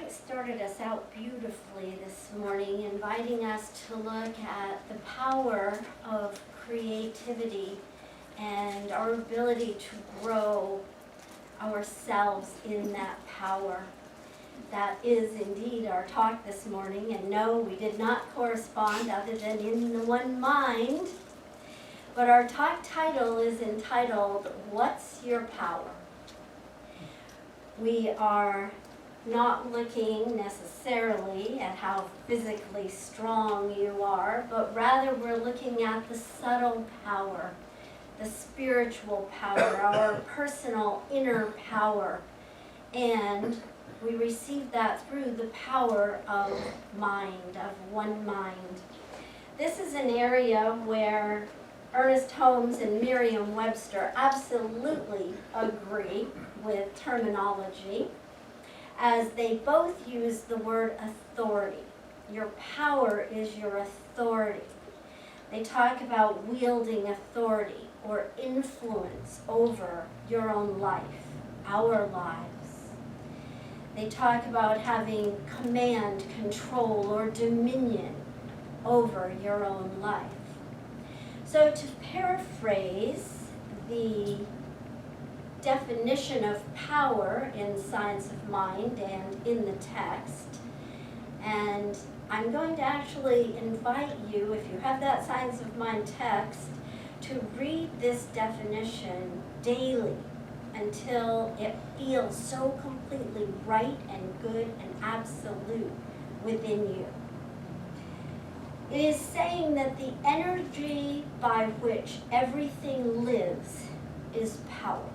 Frank started us out beautifully this morning, inviting us to look at the power of creativity and our ability to grow ourselves in that power. That is indeed our talk this morning, and no, we did not correspond other than in the one mind. But our talk title is entitled, What's Your Power? We are not looking necessarily at how physically strong you are, but rather we're looking at the subtle power, the spiritual power, our personal inner power. And we receive that through the power of mind, of one mind. This is an area where Ernest Holmes and Merriam-Webster absolutely agree with terminology, as they both use the word authority. Your power is your authority. They talk about wielding authority or influence over your own life, our lives. They talk about having command, control, or dominion over your own life. So to paraphrase the definition of power in Science of Mind and in the text, and I'm going to actually invite you, if you have that Science of Mind text, to read this definition daily until it feels so completely right and good and absolute within you. It is saying that the energy by which everything lives is power.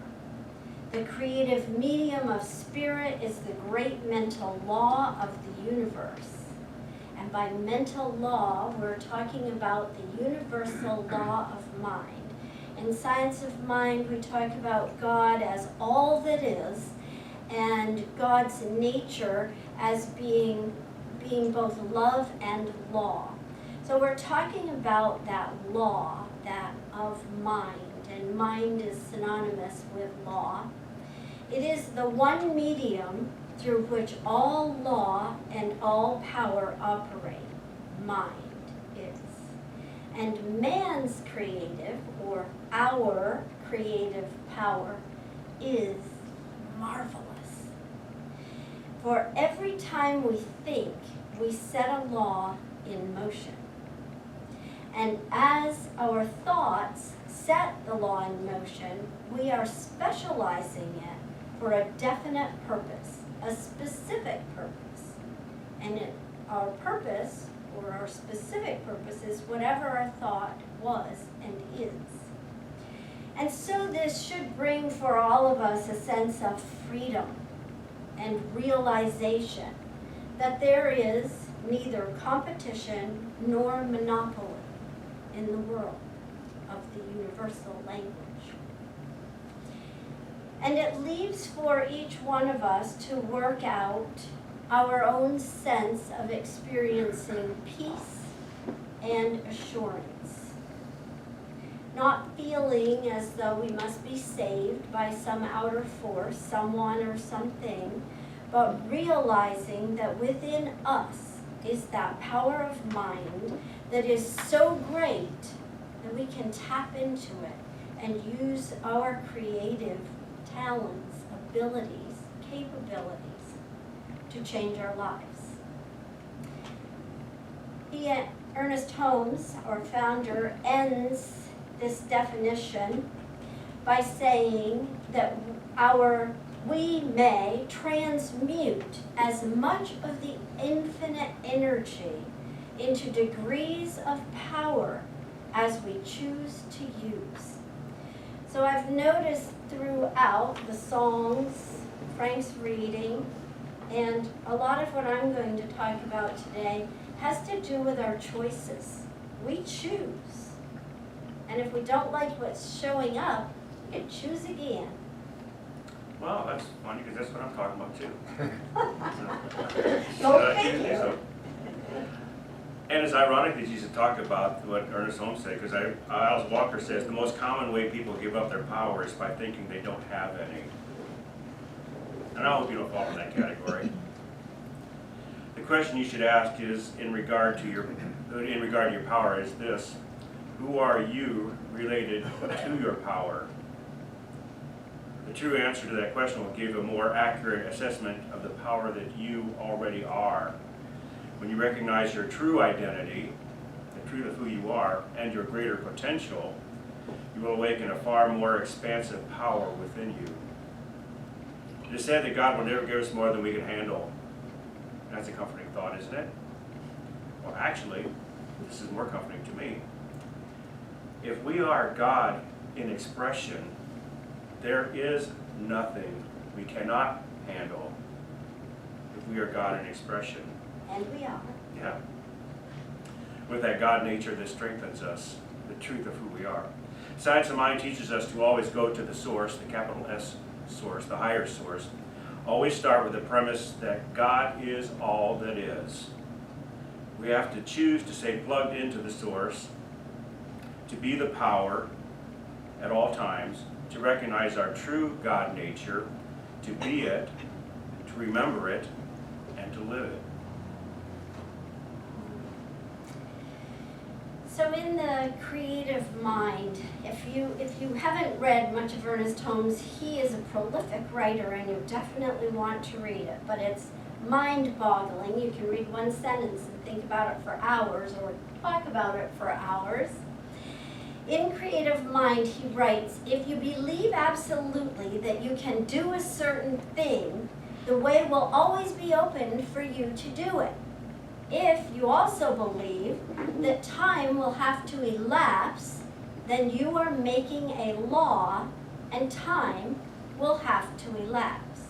The creative medium of spirit is the great mental law of the universe. And by mental law, we're talking about the universal law of mind. In Science of Mind, we talk about God as all that is, and God's nature as being both love and law. So we're talking about that law, that of mind, and mind is synonymous with law. It is the one medium through which all law and all power operate. Mind is. And man's creative, or our creative power, is marvelous. For every time we think, we set a law in motion. And as our thoughts set the law in motion, we are specializing it for a definite purpose, a specific purpose. And our purpose, or our specific purpose, is whatever our thought was and is. And so this should bring for all of us a sense of freedom and realization that there is neither competition nor monopoly in the world of the universal language. And it leaves for each one of us to work out our own sense of experiencing peace and assurance. Not feeling as though we must be saved by some outer force, someone or something, but realizing that within us is that power of mind that is so great that we can tap into it and use our creative talents, abilities, capabilities to change our lives. Ernest Holmes, our founder, ends this definition by saying that we may transmute as much of the infinite energy into degrees of power as we choose to use. So I've noticed throughout the songs, Frank's reading, and a lot of what I'm going to talk about today has to do with our choices. We choose. And if we don't like what's showing up, we can choose again. Well, that's funny because that's what I'm talking about too. Okay. So, and it's ironic that you should talk about what Ernest Holmes said, because Alice Walker says the most common way people give up their power is by thinking they don't have any. And I hope you don't fall in that category. question you should ask is in regard to your power is this: who are you related to your power? The true answer to that question will give a more accurate assessment of the power that you already are. When you recognize your true identity, the truth of who you are, and your greater potential, you will awaken a far more expansive power within you. It is said that God will never give us more than we can handle. That's a comforting thought, isn't it? Well, actually, this is more comforting to me. If we are God in expression, there is nothing we cannot handle if we are God in expression. And we are. Yeah. With that God nature that strengthens us, the truth of who we are. Science of Mind teaches us to always go to the source, the capital S source, the higher source. Always start with the premise that God is all that is. We have to choose to stay plugged into the source, to be the power at all times, to recognize our true God nature, to be it, to remember it, and to live it. So in the creative mind, if you haven't read much of Ernest Holmes, he is a prolific writer and you definitely want to read it, but it's mind-boggling. You can read one sentence and think about it for hours or talk about it for hours. In Creative Mind, he writes, if you believe absolutely that you can do a certain thing, the way will always be open for you to do it. If you also believe that time will have to elapse, then you are making a law and time will have to elapse.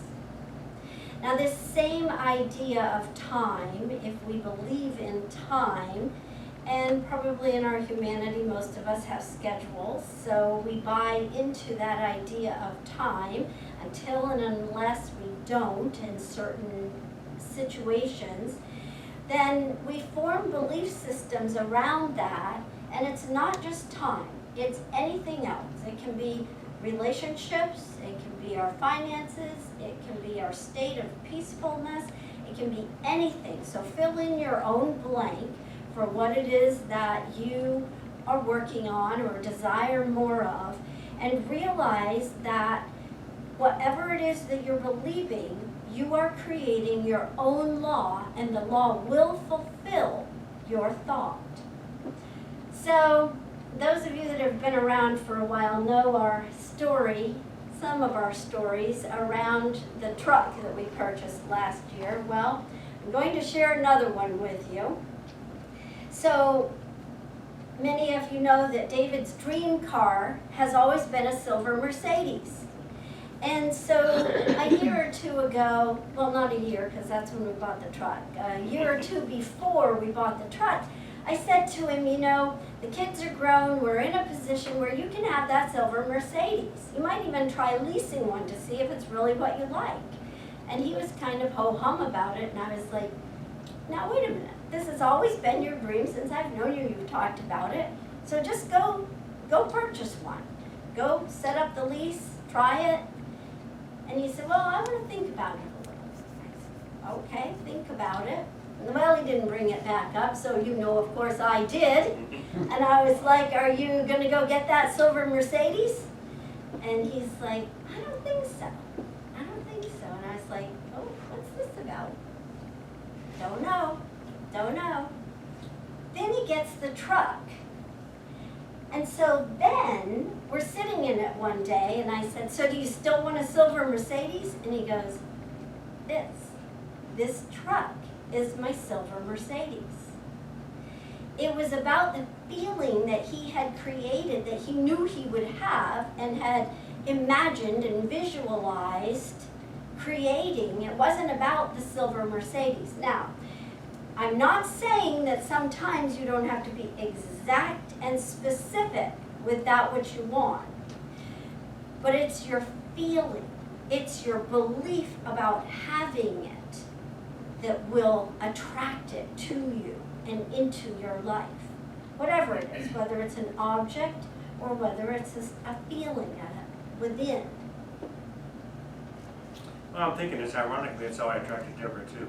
Now this same idea of time, if we believe in time, and probably in our humanity most of us have schedules, so we buy into that idea of time until and unless we don't in certain situations, then we form belief systems around that, and it's not just time, it's anything else. It can be relationships, it can be our finances, it can be our state of peacefulness, it can be anything. So fill in your own blank for what it is that you are working on or desire more of, and realize that whatever it is that you're believing, you are creating your own law, and the law will fulfill your thought. So those of you that have been around for a while know our story, some of our stories around the truck that we purchased last year. Well, I'm going to share another one with you. So many of you know that David's dream car has always been a silver Mercedes. And so a year or two ago, well, not a year because that's when we bought the truck, a year or two before we bought the truck, I said to him, you know, the kids are grown, we're in a position where you can have that silver Mercedes. You might even try leasing one to see if it's really what you like. And he was kind of ho-hum about it, and I was like, now wait a minute, this has always been your dream since I've known you, you've talked about it. So just go purchase one. Go set up the lease, try it. And he said, well, I want to think about it a little. I said, okay, think about it. And well, he didn't bring it back up, so you know, of course, I did. And I was like, are you going to go get that silver Mercedes? And he's like, I don't think so. I don't think so. And I was like, oh, what's this about? Don't know. Don't know. Then he gets the truck. And so then we're sitting in it one day, and I said, so do you still want a silver Mercedes? And he goes, this truck is my silver Mercedes. It was about the feeling that he had created, that he knew he would have and had imagined and visualized creating. It wasn't about the silver Mercedes. Now, I'm not saying that sometimes you don't have to be exact and specific with that which you want, but it's your feeling, it's your belief about having it that will attract it to you and into your life, whatever it is, whether it's an object or whether it's a feeling within. Well, I'm thinking it's ironically, that's how I attracted Deborah too.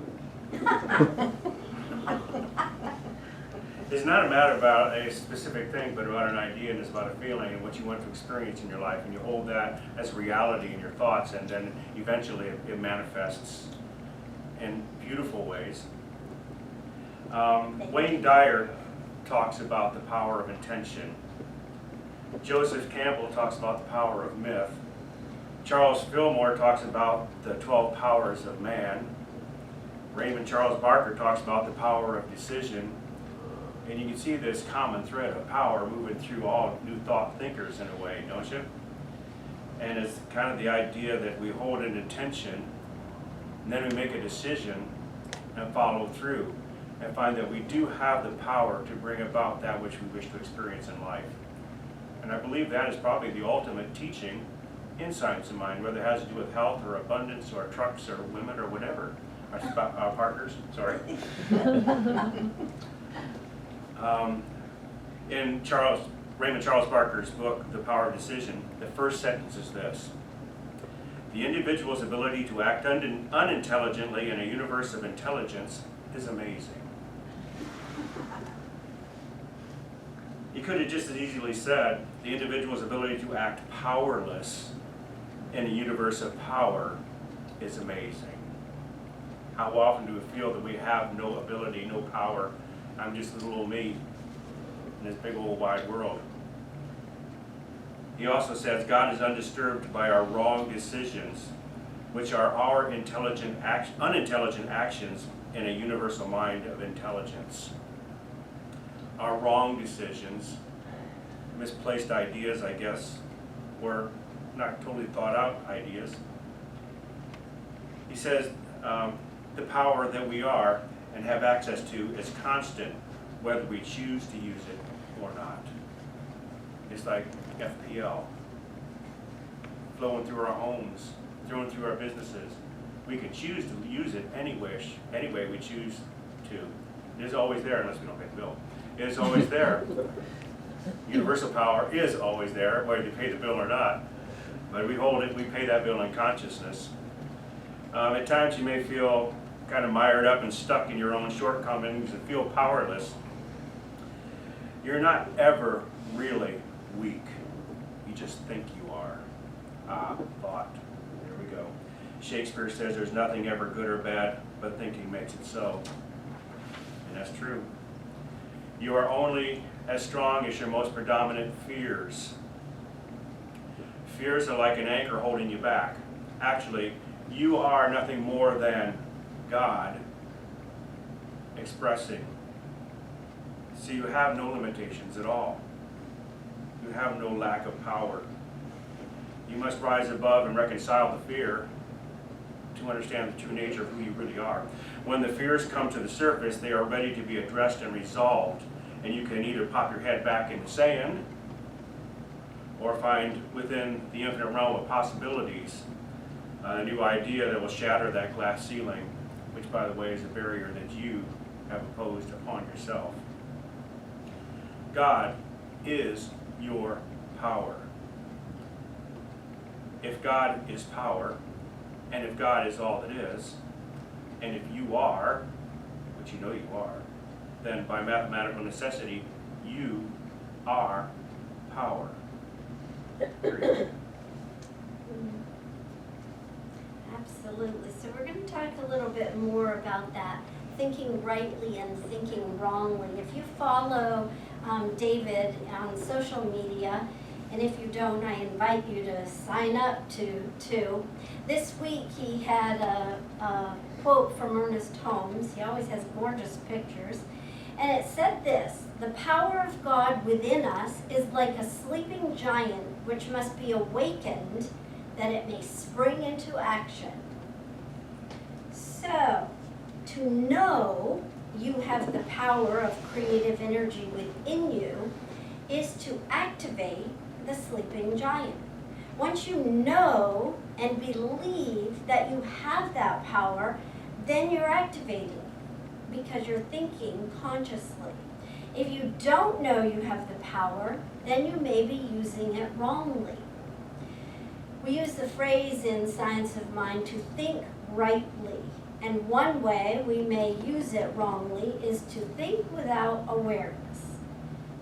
It's not a matter about a specific thing, but about an idea, and it's about a feeling and what you want to experience in your life, and you hold that as reality in your thoughts, and then eventually it manifests in beautiful ways. Wayne Dyer talks about the power of intention. Joseph Campbell talks about the power of myth. Charles Fillmore talks about the 12 powers of man. Raymond Charles Barker talks about the power of decision. And you can see this common thread of power moving through all New Thought thinkers in a way, don't you? And it's kind of the idea that we hold an intention, and then we make a decision and follow through, and find that we do have the power to bring about that which we wish to experience in life. And I believe that is probably the ultimate teaching in Science of Mind, whether it has to do with health or abundance or trucks or women or whatever, our partners, sorry. In Raymond Charles Barker's book, The Power of Decision, the first sentence is this: the individual's ability to act unintelligently in a universe of intelligence is amazing. He could have just as easily said, the individual's ability to act powerless in a universe of power is amazing. How often do we feel that we have no ability, no power? I'm just little old me in this big old wide world. He also says God is undisturbed by our wrong decisions, which are our unintelligent actions in a universal mind of intelligence. Our wrong decisions, misplaced ideas, I guess, or not totally thought out ideas. He says the power that we are and have access to is constant, whether we choose to use it or not. It's like FPL, flowing through our homes, flowing through our businesses. We can choose to use it any way we choose to. It is always there unless we don't pay the bill. It is always there. Universal power is always there, whether you pay the bill or not. But we hold it, we pay that bill in consciousness. At times you may feel kind of mired up and stuck in your own shortcomings and feel powerless. You're not ever really weak. You just think you are. Thought. There we go. Shakespeare says there's nothing ever good or bad, but thinking makes it so. And that's true. You are only as strong as your most predominant fears. Fears are like an anchor holding you back. Actually, you are nothing more than God expressing. So you have no limitations at all. You have no lack of power. You must rise above and reconcile the fear to understand the true nature of who you really are. When the fears come to the surface, they are ready to be addressed and resolved, and you can either pop your head back in the sand or find within the infinite realm of possibilities a new idea that will shatter that glass ceiling, which, by the way, is a barrier that you have imposed upon yourself. God is your power. If God is power, and if God is all that is, and if you are, which you know you are, then by mathematical necessity, you are power. Period. Absolutely. So we're going to talk a little bit more about that, thinking rightly and thinking wrongly. If you follow David on social media, and if you don't, I invite you to sign up to. This week he had a quote from Ernest Holmes. He always has gorgeous pictures. And it said this: the power of God within us is like a sleeping giant which must be awakened that it may spring into action. So, to know you have the power of creative energy within you is to activate the sleeping giant. Once you know and believe that you have that power, then you're activating because you're thinking consciously. If you don't know you have the power, then you may be using it wrongly. We use the phrase in Science of Mind to think rightly. And one way we may use it wrongly is to think without awareness.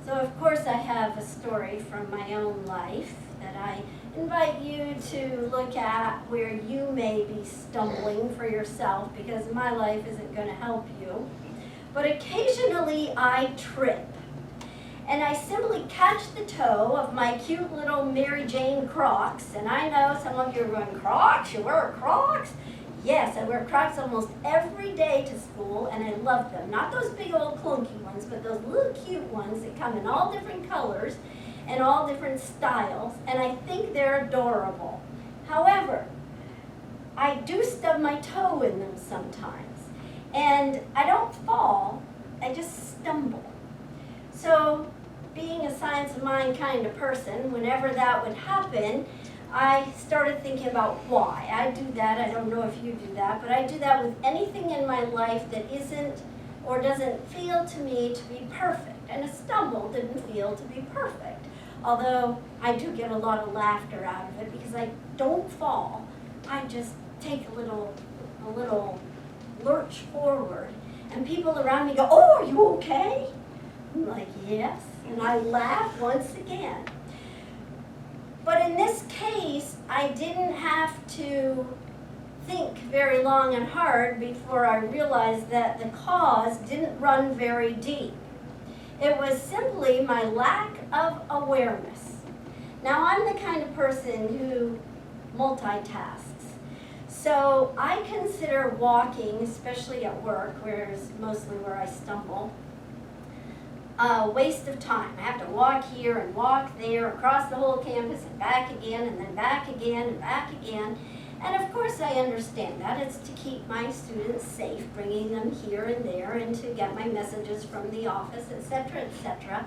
So of course I have a story from my own life that I invite you to look at where you may be stumbling for yourself, because my life isn't going to help you. But occasionally I trip. And I simply catch the toe of my cute little Mary Jane Crocs. And I know some of you are going, Crocs? You wear Crocs? Yes, I wear Crocs almost every day to school, and I love them. Not those big old clunky ones, but those little cute ones that come in all different colors and all different styles, and I think they're adorable. However, I do stub my toe in them sometimes, and I don't fall, I just stumble. So, being a Science of Mind kind of person, whenever that would happen, I started thinking about why. I do that, I don't know if you do that, but I do that with anything in my life that isn't or doesn't feel to me to be perfect. And a stumble didn't feel to be perfect. Although I do get a lot of laughter out of it because I don't fall. I just take a little lurch forward. And people around me go, oh, are you okay? I'm like, yes. And I laugh once again. But in this case, I didn't have to think very long and hard before I realized that the cause didn't run very deep. It was simply my lack of awareness. Now, I'm the kind of person who multitasks. So I consider walking, especially at work, where is mostly where I stumble, a waste of time. I have to walk here and walk there, across the whole campus and back again, and then back again and back again. And of course I understand that. It's to keep my students safe, bringing them here and there, and to get my messages from the office, etc., etc.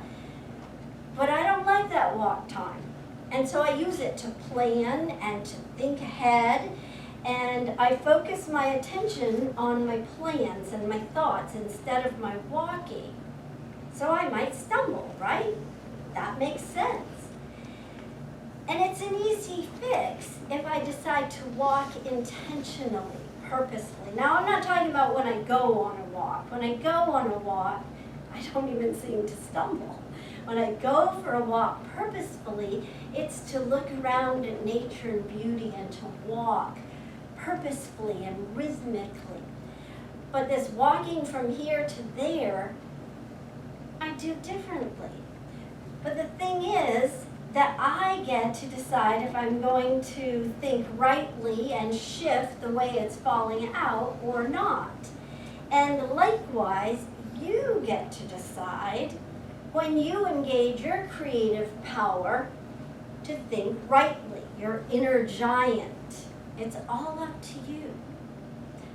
But I don't like that walk time. And so I use it to plan and to think ahead, and I focus my attention on my plans and my thoughts instead of my walking. So I might stumble, right? That makes sense. And it's an easy fix if I decide to walk intentionally, purposefully. Now, I'm not talking about when I go on a walk. When I go on a walk, I don't even seem to stumble. When I go for a walk purposefully, it's to look around at nature and beauty and to walk purposefully and rhythmically. But this walking from here to there, I do differently. But the thing is that I get to decide if I'm going to think rightly and shift the way it's falling out or not. And likewise, you get to decide when you engage your creative power to think rightly, your inner giant. It's all up to you.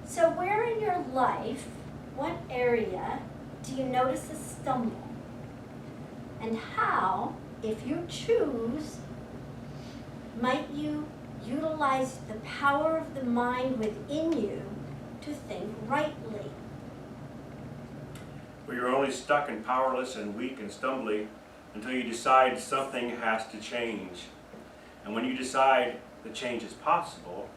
So where in your life, what area do you notice a stumble? And how, if you choose, might you utilize the power of the mind within you to think rightly? Well, you're only stuck and powerless and weak and stumbly until you decide something has to change. And when you decide that change is possible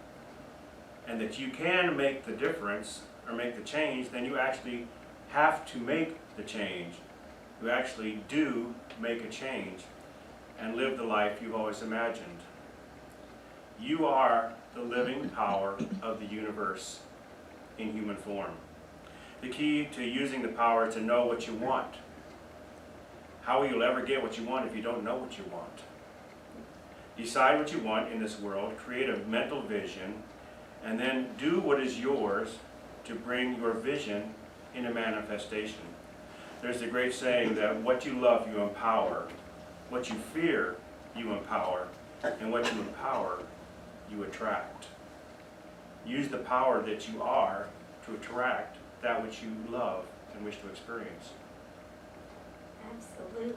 and that you can make the difference or make the change, then you actually have to make the change. You actually do make a change and live the life you've always imagined. You are the living power of the universe in human form. The key to using the power is to know what you want. How will you ever get what you want if you don't know what you want? Decide what you want in this world, create a mental vision, and then do what is yours to bring your vision into manifestation. There's the great saying that what you love, you empower. What you fear, you empower. And what you empower, you attract. Use the power that you are to attract that which you love and wish to experience. Absolutely.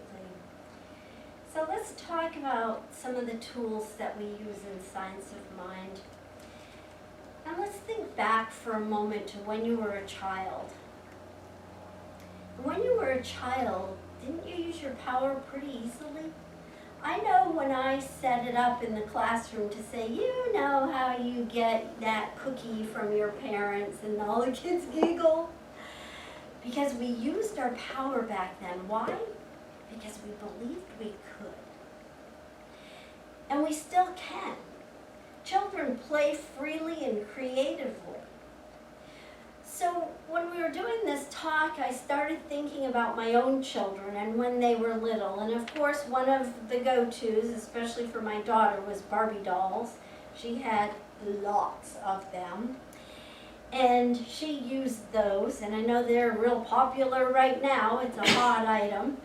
So let's talk about some of the tools that we use in Science of Mind. And let's think back for a moment to when you were a child. When you were a child, didn't you use your power pretty easily? I know when I set it up in the classroom to say, you know how you get that cookie from your parents, and all the kids giggle. Because we used our power back then. Why? Because we believed we could. And we still can. Children play freely and creatively. So when we were doing this talk, I started thinking about my own children and when they were little. And of course, one of the go-tos, especially for my daughter, was Barbie dolls. She had lots of them. And she used those, and I know they're real popular right now. It's a hot item.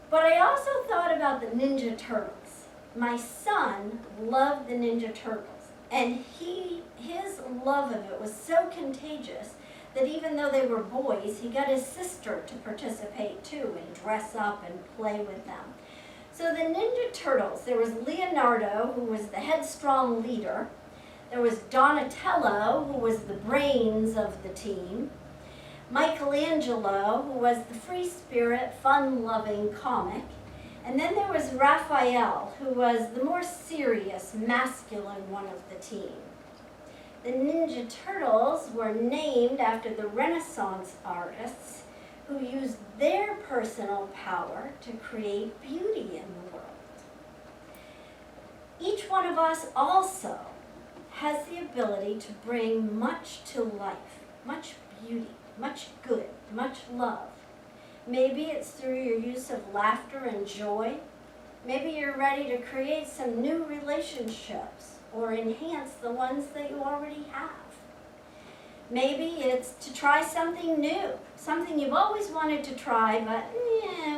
But I also thought about the Ninja Turtles. My son loved the Ninja Turtles, and his love of it was so contagious that even though they were boys, he got his sister to participate too and dress up and play with them. So the Ninja Turtles, there was Leonardo, who was the headstrong leader. There was Donatello, who was the brains of the team. Michelangelo, who was the free spirit, fun-loving comic. And then there was Raphael, who was the more serious, masculine one of the team. The Ninja Turtles were named after the Renaissance artists who used their personal power to create beauty in the world. Each one of us also has the ability to bring much to life, much beauty, much good, much love. Maybe it's through your use of laughter and joy. Maybe you're ready to create some new relationships or enhance the ones that you already have. Maybe it's to try something new, something you've always wanted to try, but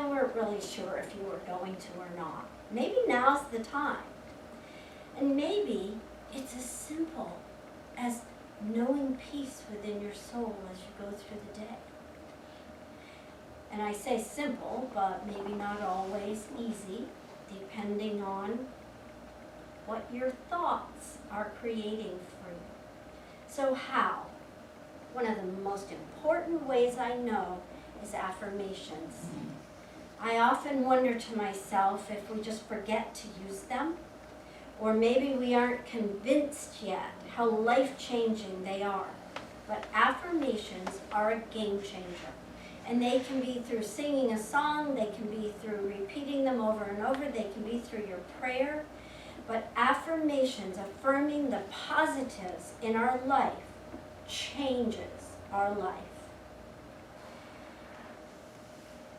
weren't really sure if you were going to or not. Maybe now's the time. And maybe it's as simple as knowing peace within your soul as you go through the day. And I say simple, but maybe not always easy, depending on what your thoughts are creating for you. So how? One of the most important ways I know is affirmations. I often wonder to myself if we just forget to use them, or maybe we aren't convinced yet how life-changing they are. But affirmations are a game changer. And they can be through singing a song, they can be through repeating them over and over, they can be through your prayer. But affirmations, affirming the positives in our life, changes our life.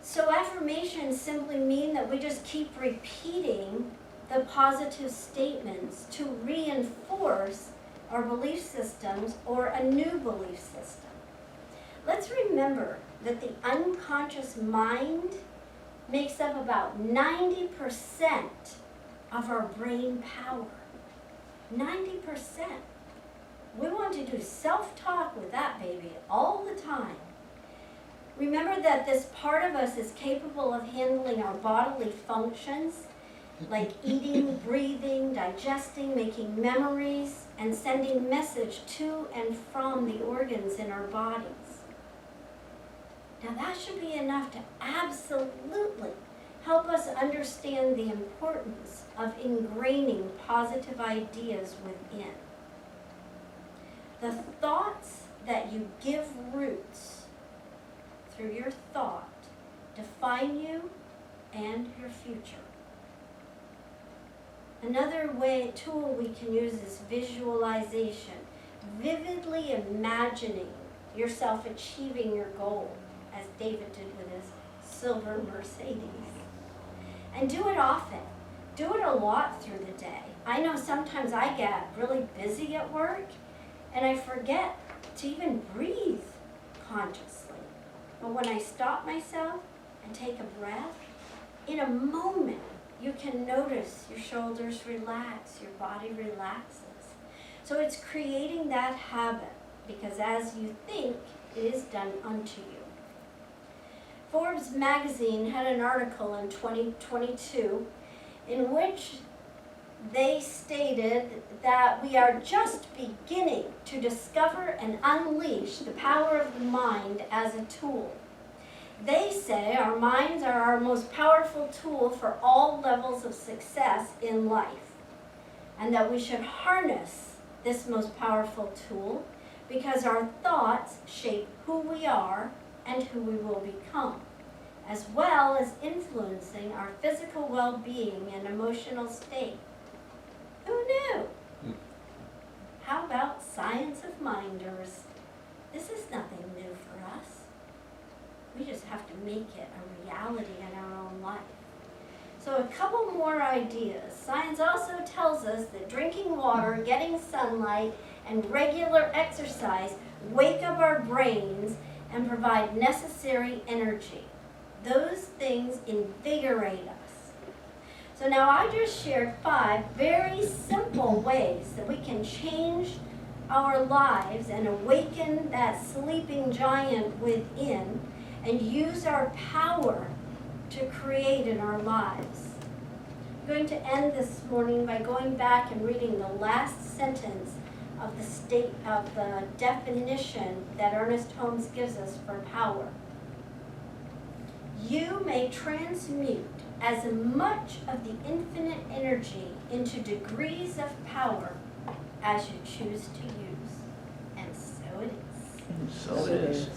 So affirmations simply mean that we just keep repeating the positive statements to reinforce our belief systems or a new belief system. Let's remember that the unconscious mind makes up about 90% of our brain power. 90%. We want to do self-talk with that baby all the time. Remember that this part of us is capable of handling our bodily functions, like eating, breathing, digesting, making memories, and sending message to and from the organs in our bodies. Now that should be enough to absolutely help us understand the importance of ingraining positive ideas within. The thoughts that you give roots through your thought define you and your future. Another tool we can use is visualization. Vividly imagining yourself achieving your goal, as David did with his silver Mercedes. And do it often. Do it a lot through the day. I know sometimes I get really busy at work and I forget to even breathe consciously. But when I stop myself and take a breath, in a moment you can notice your shoulders relax, your body relaxes. So it's creating that habit, because as you think, it is done unto you. Forbes magazine had an article in 2022 in which they stated that we are just beginning to discover and unleash the power of the mind as a tool. They say our minds are our most powerful tool for all levels of success in life, and that we should harness this most powerful tool because our thoughts shape who we are and who we will become, as well as influencing our physical well-being and emotional state. Who knew? How about science of minders? This is nothing new for us. We just have to make it a reality in our own life. So a couple more ideas. Science also tells us that drinking water, getting sunlight, and regular exercise wake up our brains and provide necessary energy. Those things invigorate us. So now I just shared 5 very simple ways that we can change our lives and awaken that sleeping giant within and use our power to create in our lives. I'm going to end this morning by going back and reading the last sentence of the definition that Ernest Holmes gives us for power. You may transmute as much of the infinite energy into degrees of power as you choose to use. And so it is. So it is.